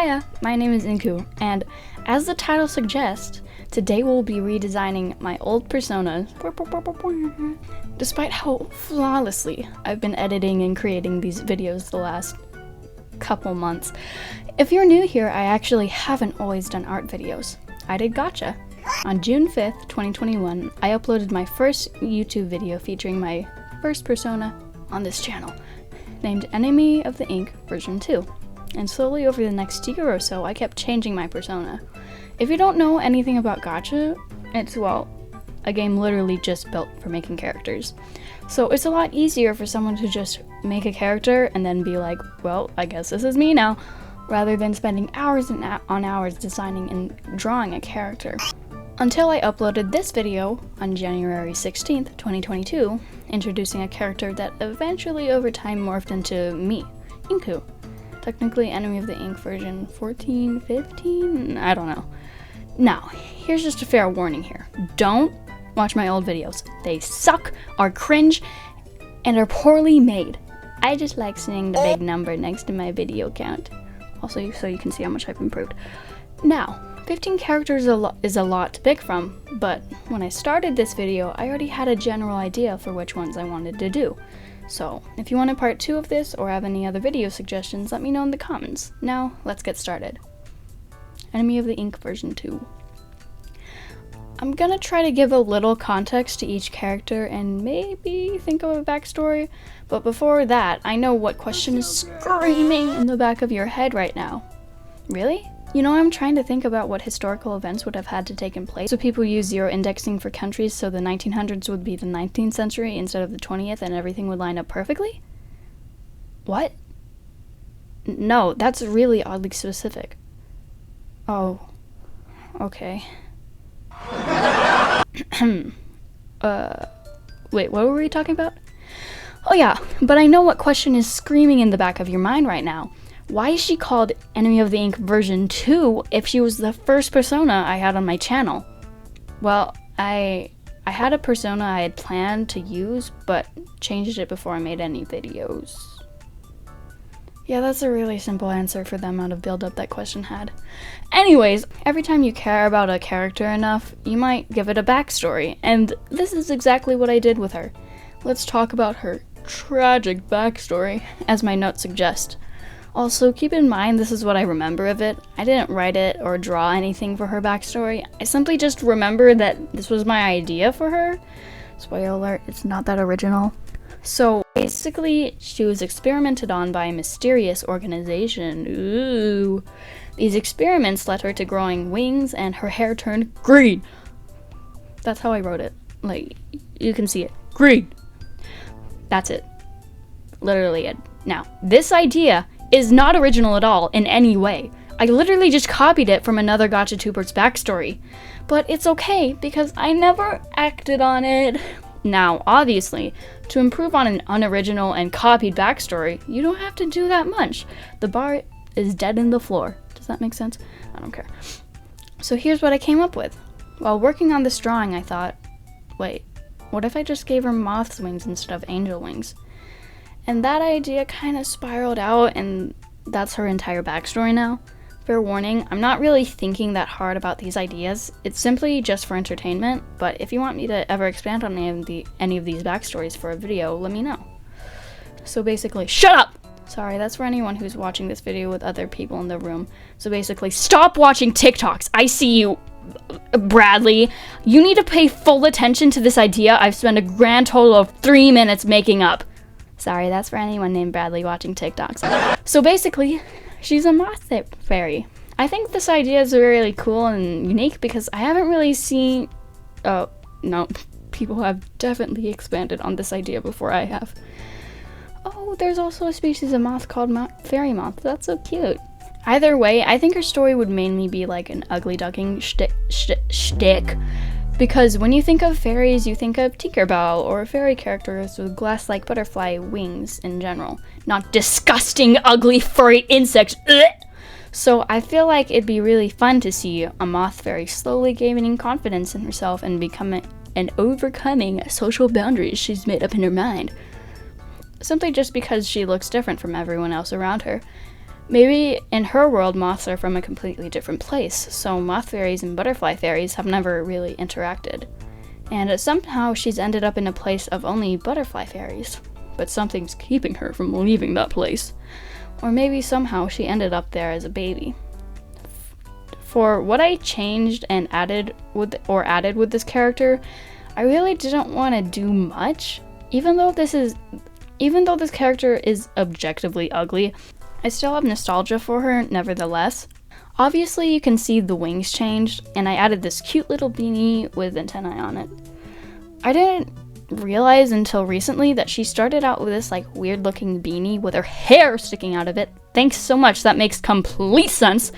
Hiya, my name is Inku, and as the title suggests, today we'll be redesigning my old personas. Despite how flawlessly I've been editing and creating these videos the last couple months, if you're new here, I actually haven't always done art videos. I did gotcha. On June 5th, 2021, I uploaded my first YouTube video featuring my first persona on this channel, named Enemy of the Ink version 2. And slowly over the next year or so, I kept changing my persona. If you don't know anything about gacha, it's, well, a game literally just built for making characters. So it's a lot easier for someone to just make a character and then be like, well, I guess this is me now, rather than spending hours and on hours designing and drawing a character. Until I uploaded this video on January 16th, 2022, introducing a character that eventually over time morphed into me, Inku. Technically Enemy of the Ink version 14, 15? I don't know. Now, here's just a fair warning here. Don't watch my old videos. They suck, are cringe, and are poorly made. I just like seeing the big number next to my video count. Also, so you can see how much I've improved. Now, 15 characters is a lot to pick from, but when I started this video, I already had a general idea for which ones I wanted to do. So, if you want a part 2 of this or have any other video suggestions, let me know in the comments. Now, let's get started. Enemy of the Ink version 2. I'm gonna try to give a little context to each character and maybe think of a backstory, but before that, I know what question is screaming in the back of your head right now. Really? You know, I'm trying to think about what historical events would have had to take in place. So people use zero indexing for countries, so the 1900s would be the 19th century instead of the 20th, and everything would line up perfectly? What? No, that's really oddly specific. Oh, okay. Wait, what were we talking about? Oh yeah, but I know what question is screaming in the back of your mind right now. Why is she called Enemy of the Ink version 2 if she was the first persona I had on my channel? Well, I had a persona I had planned to use, but changed it before I made any videos. Yeah, that's a really simple answer for the amount of build-up that question had. Anyways, every time you care about a character enough, you might give it a backstory, and this is exactly what I did with her. Let's talk about her tragic backstory, as my notes suggest. Also, keep in mind this is what I remember of it. I didn't write it or draw anything for her backstory. I simply just remember that this was my idea for her. Spoiler alert, it's not that original. So basically, she was experimented on by a mysterious organization. Ooh. These experiments led her to growing wings and her hair turned green. That's how I wrote it. Like, you can see it. Green. That's it. Literally it. Now, this idea is not original at all in any way. I literally just copied it from another GachaTuber's backstory. But it's okay because I never acted on it. Now, obviously, to improve on an unoriginal and copied backstory, you don't have to do that much. The bar is dead in the floor. Does that make sense? I don't care. So here's what I came up with. While working on this drawing, I thought, wait, what if I just gave her Moth's wings instead of angel wings? And that idea kind of spiraled out, and that's her entire backstory now. Fair warning, I'm not really thinking that hard about these ideas. It's simply just for entertainment, but if you want me to ever expand on any of these backstories for a video, let me know. So basically, shut up! Sorry, that's for anyone who's watching this video with other people in the room. So basically, stop watching TikToks! I see you, Bradley. You need to pay full attention to this idea I've spent a grand total of 3 minutes making up. Sorry, that's for anyone named Bradley watching TikToks. So basically, she's a moth fairy. I think this idea is really cool and unique because I haven't really seen... Oh, no. People have definitely expanded on this idea before I have. Oh, there's also a species of moth called fairy moth. That's so cute. Either way, I think her story would mainly be like an ugly ducking shtick. Because when you think of fairies, you think of Tinkerbell or fairy characters with glass-like butterfly wings in general, not disgusting, ugly, furry insects. Ugh! So I feel like it'd be really fun to see a moth fairy slowly gaining confidence in herself and overcoming social boundaries she's made up in her mind. Simply just because she looks different from everyone else around her. Maybe in her world, moths are from a completely different place, so moth fairies and butterfly fairies have never really interacted. And somehow she's ended up in a place of only butterfly fairies, but something's keeping her from leaving that place. Or maybe somehow she ended up there as a baby. For what I changed and added with this character, I really didn't want to do much. Even though this character is objectively ugly, I still have nostalgia for her nevertheless. Obviously, you can see the wings changed, and I added this cute little beanie with antennae on it. I didn't realize until recently that she started out with this like weird looking beanie with her hair sticking out of it. Thanks so much, that makes complete sense.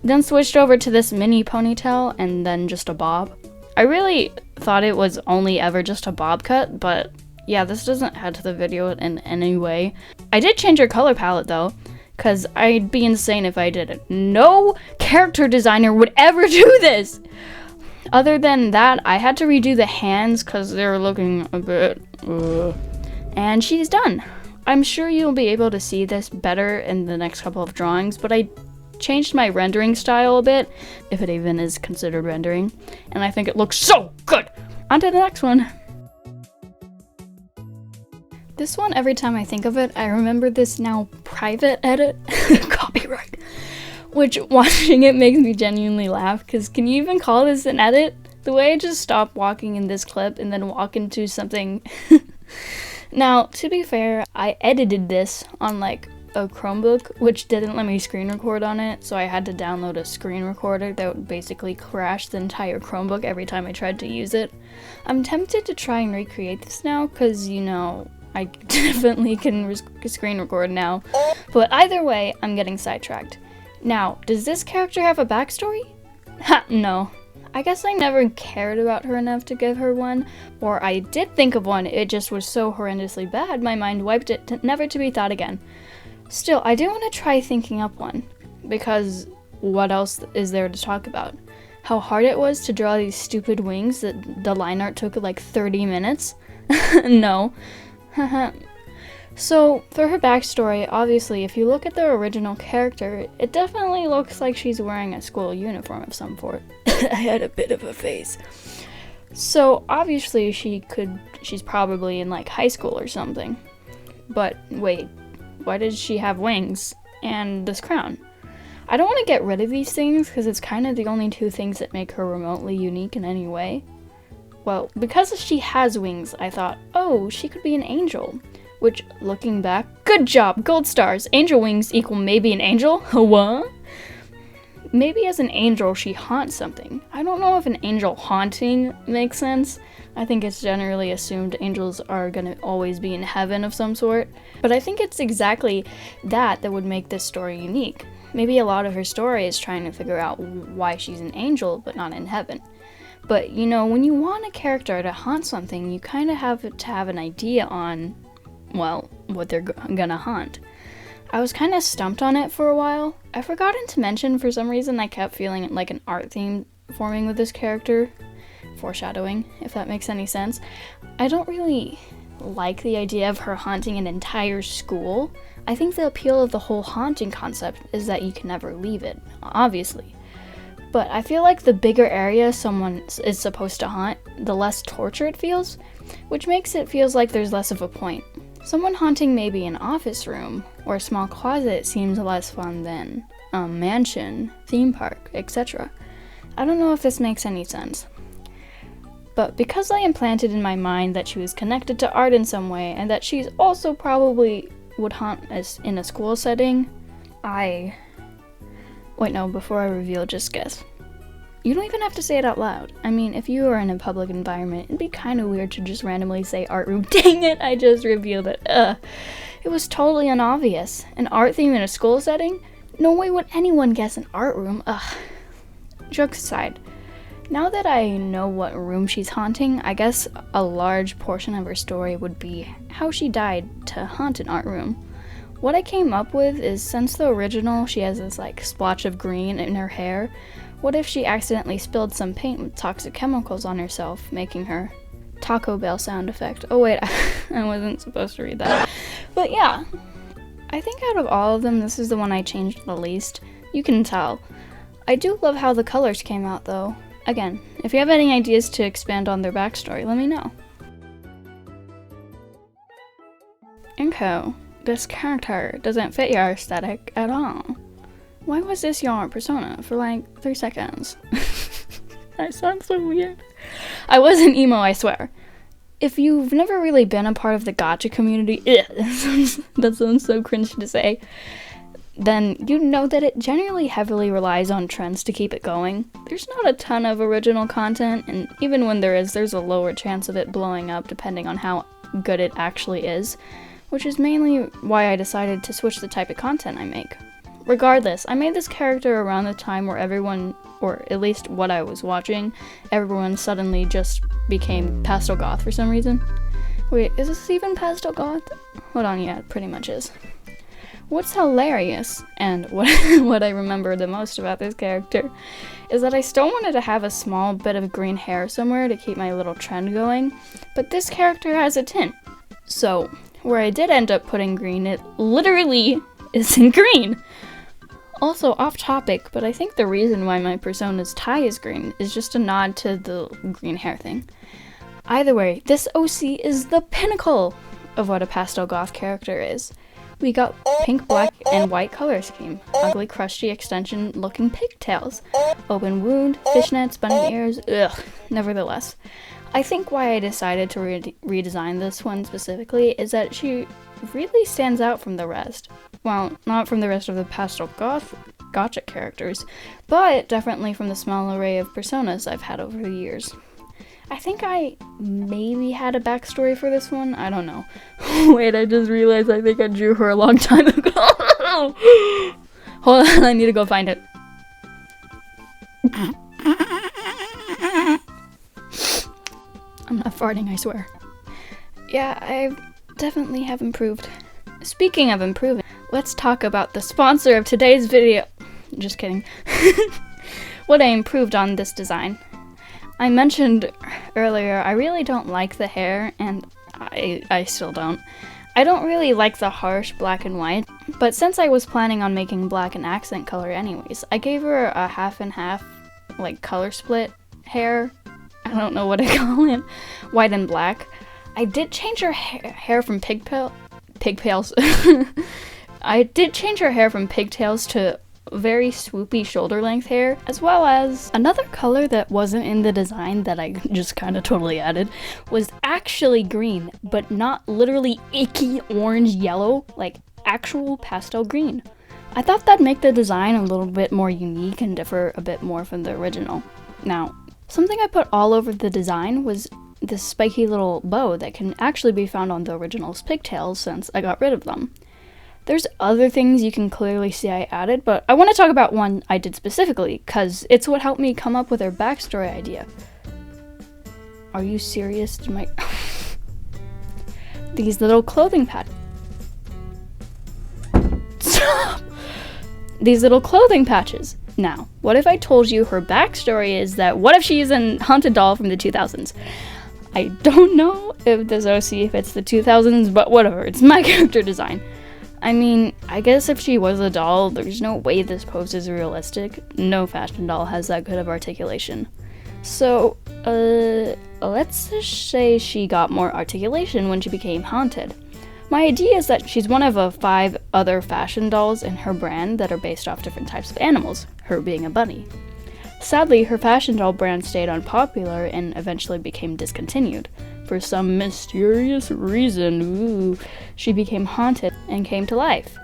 Then switched over to this mini ponytail and then just a bob. I really thought it was only ever just a bob cut, but yeah, this doesn't add to the video in any way. I did change her color palette though, because I'd be insane if I didn't. No character designer would ever do this! Other than that, I had to redo the hands because they were looking a bit... And she's done. I'm sure you'll be able to see this better in the next couple of drawings, but I changed my rendering style a bit, if it even is considered rendering, and I think it looks so good! On to the next one. This one, every time I think of it, I remember this now private edit, copyright, which watching it makes me genuinely laugh, because can you even call this an edit? The way I just stop walking in this clip and then walk into something. Now, to be fair, I edited this on like a Chromebook, which didn't let me screen record on it, so I had to download a screen recorder that would basically crash the entire Chromebook every time I tried to use it. I'm tempted to try and recreate this now, because, you know, I definitely can screen record now. But either way, I'm getting sidetracked. Now, does this character have a backstory? Ha, no. I guess I never cared about her enough to give her one, or I did think of one, it just was so horrendously bad my mind wiped it, never to be thought again. Still, I do want to try thinking up one, because what else is there to talk about? How hard it was to draw these stupid wings that the line art took like 30 minutes? No. So, for her backstory, obviously, if you look at the original character, it definitely looks like she's wearing a school uniform of some sort. I had a bit of a face. So, obviously, she's probably in like high school or something. But, wait. Why does she have wings and this crown? I don't want to get rid of these things because it's kind of the only two things that make her remotely unique in any way. Well, because she has wings, I thought, oh, she could be an angel. Which, looking back, good job, gold stars. Angel wings equal maybe an angel? What? Maybe as an angel she haunts something. I don't know if an angel haunting makes sense. I think it's generally assumed angels are gonna always be in heaven of some sort. But I think it's exactly that would make this story unique. Maybe a lot of her story is trying to figure out why she's an angel but not in heaven. But you know, when you want a character to haunt something, you kind of have to have an idea on, well, what they're gonna haunt. I was kind of stumped on it for a while. I forgotten to mention, for some reason I kept feeling like an art theme forming with this character. Foreshadowing, if that makes any sense. I don't really like the idea of her haunting an entire school. I think the appeal of the whole haunting concept is that you can never leave it, obviously. But I feel like the bigger area someone is supposed to haunt, the less torture it feels, which makes it feels like there's less of a point. Someone haunting maybe an office room or a small closet seems less fun than a mansion, theme park, etc. I don't know if this makes any sense. But because I implanted in my mind that she was connected to art in some way and that she's also probably would haunt us in a school setting, Wait, no, before I reveal, just guess. You don't even have to say it out loud. I mean, if you were in a public environment, it'd be kind of weird to just randomly say art room. Dang it, I just revealed it. It was totally unobvious. An art theme in a school setting? No way would anyone guess an art room. Jokes aside, now that I know what room she's haunting, I guess a large portion of her story would be how she died to haunt an art room. What I came up with is, since the original she has this like splotch of green in her hair, what if she accidentally spilled some paint with toxic chemicals on herself, making her Taco Bell sound effect. Oh wait, I wasn't supposed to read that. But yeah, I think out of all of them, this is the one I changed the least. You can tell. I do love how the colors came out though. Again, if you have any ideas to expand on their backstory, let me know. Okay, this character doesn't fit your aesthetic at all. Why was this your persona for like 3 seconds? That sounds so weird. I wasn't emo, I swear. If you've never really been a part of the gacha community, that sounds so cringe to say, then you know that it generally heavily relies on trends to keep it going. There's not a ton of original content, and even when there is, there's a lower chance of it blowing up depending on how good it actually is, which is mainly why I decided to switch the type of content I make. Regardless, I made this character around the time where everyone, or at least what I was watching, everyone suddenly just became pastel goth for some reason. Wait, is this even pastel goth? Hold on, yeah, it pretty much is. What's hilarious, and what I remember the most about this character, is that I still wanted to have a small bit of green hair somewhere to keep my little trend going, but this character has a tint. So, where I did end up putting green, it literally isn't green. Also, off topic, but I think the reason why my persona's tie is green is just a nod to the green hair thing. Either way, this OC is the pinnacle of what a pastel goth character is. We got pink, black, and white color scheme, ugly, crusty extension looking pigtails, open wound, fishnets, bunny ears, ugh, nevertheless. I think why I decided to redesign this one specifically is that she really stands out from the rest. Well, not from the rest of the pastel gotcha characters, but definitely from the small array of personas I've had over the years. I think I maybe had a backstory for this one, I don't know. Wait, I just realized I think I drew her a long time ago. Hold on, I need to go find it. I'm not farting, I swear. Yeah, I definitely have improved. Speaking of improving, let's talk about the sponsor of today's video. Just kidding. What I improved on this design. I mentioned earlier, I really don't like the hair, and I still don't. I don't really like the harsh black and white, but since I was planning on making black an accent color anyways, I gave her a half and half, like, color split hair. I don't know what I call it. White and black. I did change her hair from pigtails. I did change her hair from pigtails to very swoopy shoulder length hair, as well as another color that wasn't in the design that I just kind of totally added was actually green, but not literally icky orange yellow, like actual pastel green. I thought that'd make the design a little bit more unique and differ a bit more from the original. Now, something I put all over the design was this spiky little bow that can actually be found on the original's pigtails since I got rid of them. There's other things you can clearly see I added, but I want to talk about one I did specifically, because it's what helped me come up with her backstory idea. Are you serious? These little clothing patches. Stop! These little clothing patches. Now, what if I told you her backstory is that what if she's a haunted doll from the 2000s? I don't know if this OC fits the 2000s, but whatever, it's my character design. I mean, I guess if she was a doll, there's no way this pose is realistic. No fashion doll has that good of articulation. So, let's just say she got more articulation when she became haunted. My idea is that she's one of 5 other fashion dolls in her brand that are based off different types of animals, her being a bunny. Sadly, her fashion doll brand stayed unpopular and eventually became discontinued. For some mysterious reason, she became haunted and came to life.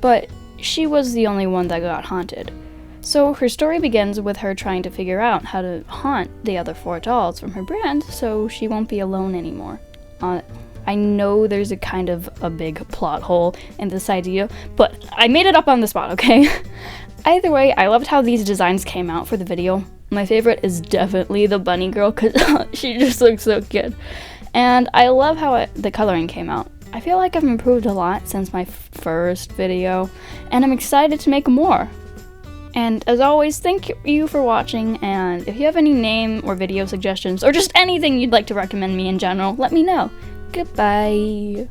But she was the only one that got haunted. So her story begins with her trying to figure out how to haunt the other 4 dolls from her brand so she won't be alone anymore. I know there's a kind of a big plot hole in this idea, but I made it up on the spot, okay? Either way, I loved how these designs came out for the video. My favorite is definitely the bunny girl, because she just looks so cute. And I love how the coloring came out. I feel like I've improved a lot since my first video, and I'm excited to make more. And as always, thank you for watching, and if you have any name or video suggestions, or just anything you'd like to recommend me in general, let me know. Goodbye.